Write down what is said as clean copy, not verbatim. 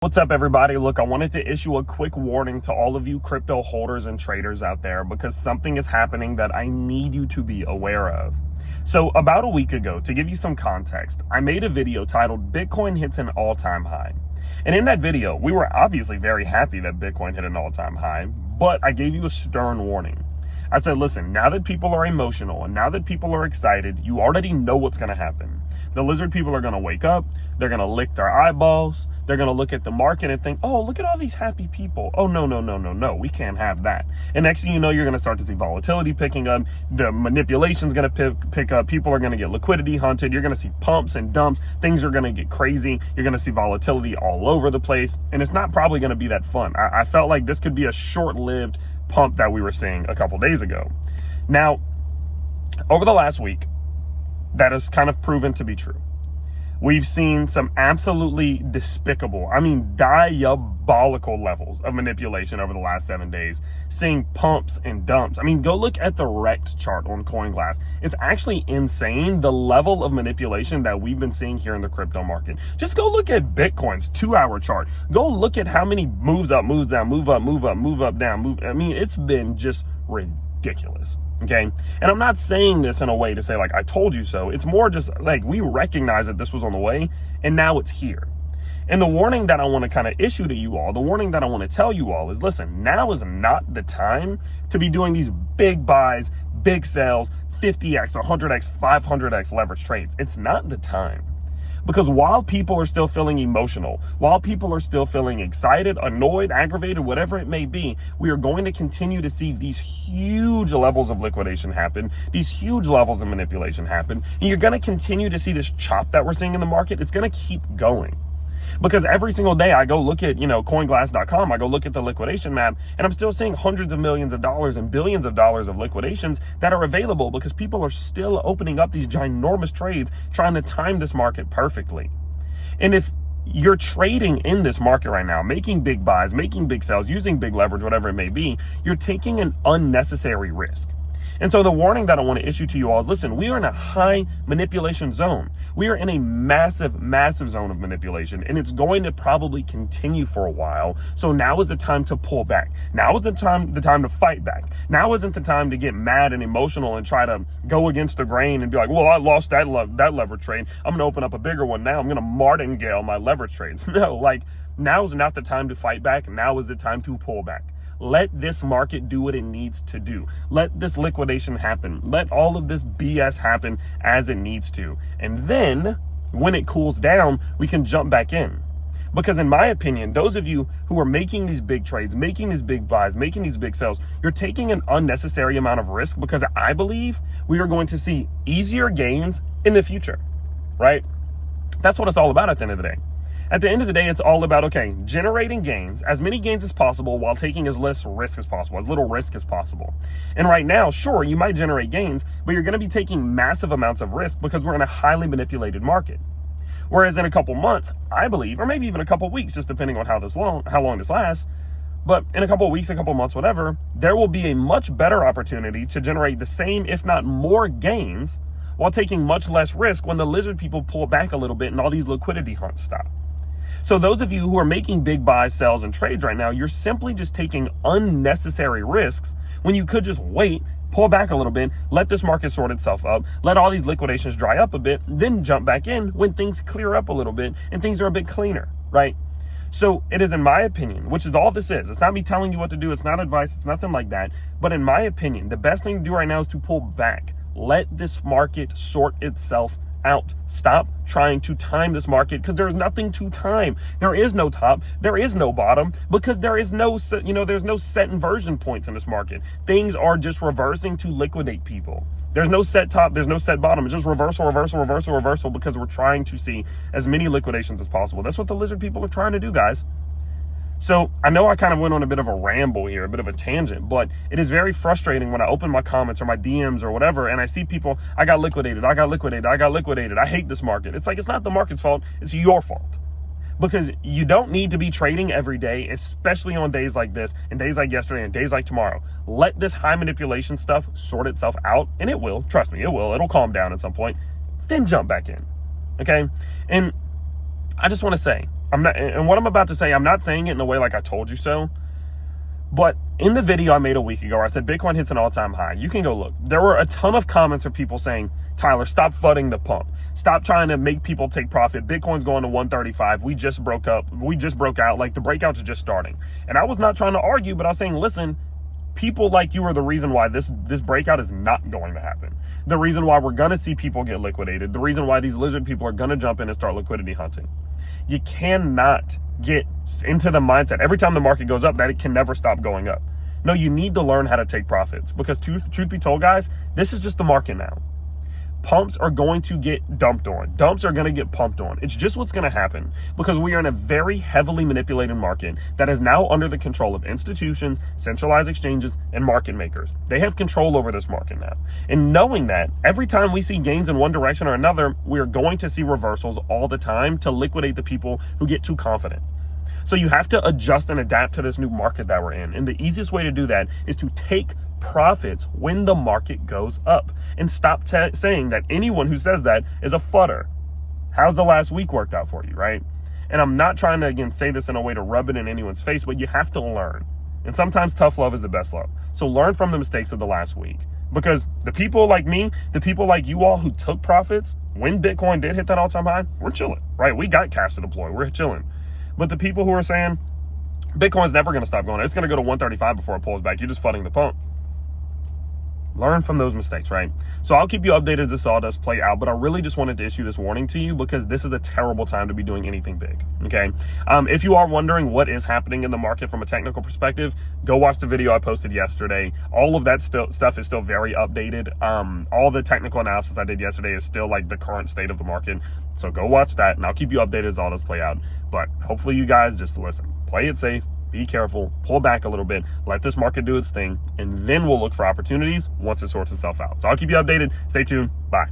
What's up, everybody? Look, I wanted to issue a quick warning to all of you crypto holders and traders out there because something is happening that I need you to be aware of. So about a week ago, to give you some context, I made a video titled Bitcoin Hits an All-Time High. And in that video, we were obviously very happy that Bitcoin hit an all-time high, but I gave you a stern warning. I said, listen, now that people are emotional and now that people are excited, you already know what's going to happen. The lizard people are going to wake up. They're going to lick their eyeballs. They're going to look at the market and think, oh, look at all these happy people. Oh, no. We can't have that. And next thing you know, you're going to start to see volatility picking up. The manipulation's going to pick up. People are going to get liquidity hunted. You're going to see pumps and dumps. Things are going to get crazy. You're going to see volatility all over the place. And it's not probably going to be that fun. I felt like this could be a short-lived pump that we were seeing a couple days ago. Now, over the last week, that has kind of proven to be true. We've seen some absolutely despicable, diabolical levels of manipulation over the last 7 days, seeing pumps and dumps. Go look at the wrecked chart on CoinGlass. It's actually insane, the level of manipulation that we've been seeing here in the crypto market. Just go look at Bitcoin's 2-hour chart. Go look at how many moves up, moves down, move up, move up, move up, down, it's been just ridiculous. Okay. And I'm not saying this in a way to say like, I told you so. It's more just like we recognize that this was on the way and now it's here. And the warning that I want to kind of issue to you all, the warning that I want to tell you all is, listen, now is not the time to be doing these big buys, big sales, 50x, 100x, 500x leverage trades. It's not the time. Because while people are still feeling emotional, while people are still feeling excited, annoyed, aggravated, whatever it may be, we are going to continue to see these huge levels of liquidation happen, these huge levels of manipulation happen, and you're going to continue to see this chop that we're seeing in the market. It's going to keep going. Because every single day I go look at, coinglass.com, I go look at the liquidation map, and I'm still seeing hundreds of millions of dollars and billions of dollars of liquidations that are available because people are still opening up these ginormous trades, trying to time this market perfectly. And if you're trading in this market right now, making big buys, making big sells, using big leverage, whatever it may be, you're taking an unnecessary risk. And so the warning that I want to issue to you all is, listen, we are in a high manipulation zone. We are in a massive, massive zone of manipulation, and it's going to probably continue for a while. So now is the time to pull back. Now is the time to fight back. Now isn't the time to get mad and emotional and try to go against the grain and be like, well, I lost that leverage trade. I'm going to open up a bigger one now. I'm going to martingale my leverage trades. No, now is not the time to fight back. Now is the time to pull back. Let this market do what it needs to do. Let this liquidation happen. Let all of this BS happen as it needs to. And then when it cools down, we can jump back in. Because in my opinion, those of you who are making these big trades, making these big buys, making these big sells, you're taking an unnecessary amount of risk because I believe we are going to see easier gains in the future, right? That's what it's all about at the end of the day. At the end of the day, it's all about, generating gains, as many gains as possible while taking as less risk as possible, as little risk as possible. And right now, sure, you might generate gains, but you're going to be taking massive amounts of risk because we're in a highly manipulated market. Whereas in a couple months, I believe, or maybe even a couple weeks, just depending on how long this lasts, but in a couple of weeks, a couple of months, whatever, there will be a much better opportunity to generate the same, if not more gains, while taking much less risk when the lizard people pull back a little bit and all these liquidity hunts stop. So those of you who are making big buys, sells, and trades right now, you're simply just taking unnecessary risks when you could just wait, pull back a little bit, let this market sort itself up, let all these liquidations dry up a bit, then jump back in when things clear up a little bit and things are a bit cleaner, right? So it is in my opinion, which is all this is. It's not me telling you what to do. It's not advice. It's nothing like that. But in my opinion, the best thing to do right now is to pull back. Let this market sort itself out. Stop trying to time this market because there's nothing to time. There is no top, there is no bottom because there is no there's no set inversion points in this market. Things are just reversing to liquidate people. There's no set top, there's no set bottom. It's just reversal because we're trying to see as many liquidations as possible. That's what the lizard people are trying to do, guys. So I know I kind of went on a bit of a ramble here, a bit of a tangent, but it is very frustrating when I open my comments or my DMs or whatever, and I see people, I got liquidated. I hate this market. It's like, it's not the market's fault. It's your fault. Because you don't need to be trading every day, especially on days like this and days like yesterday and days like tomorrow. Let this high manipulation stuff sort itself out, and it will. Trust me, it will. It'll calm down at some point. Then jump back in. Okay? And I just want to say, I'm not, and what I'm about to say, I'm not saying it in a way like I told you so. But in the video I made a week ago, I said Bitcoin hits an all-time high. You can go look. There were a ton of comments of people saying, Tyler, stop flooding the pump. Stop trying to make people take profit. Bitcoin's going to 135. We just broke out. Like, the breakouts are just starting. And I was not trying to argue, but I was saying, listen, people like you are the reason why this breakout is not going to happen. The reason why we're going to see people get liquidated. The reason why these lizard people are going to jump in and start liquidity hunting. You cannot get into the mindset every time the market goes up that it can never stop going up. No, you need to learn how to take profits, because truth be told, guys, this is just the market now. Pumps are going to get dumped on. Dumps are going to get pumped on. It's just what's going to happen, because we are in a very heavily manipulated market that is now under the control of institutions, centralized exchanges, and market makers. They have control over this market now. And knowing that, every time we see gains in one direction or another, we are going to see reversals all the time to liquidate the people who get too confident. So you have to adjust and adapt to this new market that we're in. And the easiest way to do that is to take profits when the market goes up, and stop saying that anyone who says that is a fudder. How's the last week worked out for you, right? And I'm not trying to, again, say this in a way to rub it in anyone's face, but you have to learn. And sometimes tough love is the best love. So learn from the mistakes of the last week, because the people like me, the people like you all who took profits when Bitcoin did hit that all-time high, we're chilling, right? We got cash to deploy. We're chilling. But the people who are saying Bitcoin's never going to stop going, it's going to go to 135 before it pulls back, you're just flooding the pump. Learn from those mistakes, right? So I'll keep you updated as this all does play out, but I really just wanted to issue this warning to you, because this is a terrible time to be doing anything big, okay? If you are wondering what is happening in the market from a technical perspective, go watch the video I posted yesterday. All of that stuff is still very updated. All the technical analysis I did yesterday is still like the current state of the market. So go watch that, and I'll keep you updated as all does play out. But hopefully you guys just listen, play it safe, be careful, pull back a little bit, let this market do its thing, and then we'll look for opportunities once it sorts itself out. So I'll keep you updated. Stay tuned. Bye.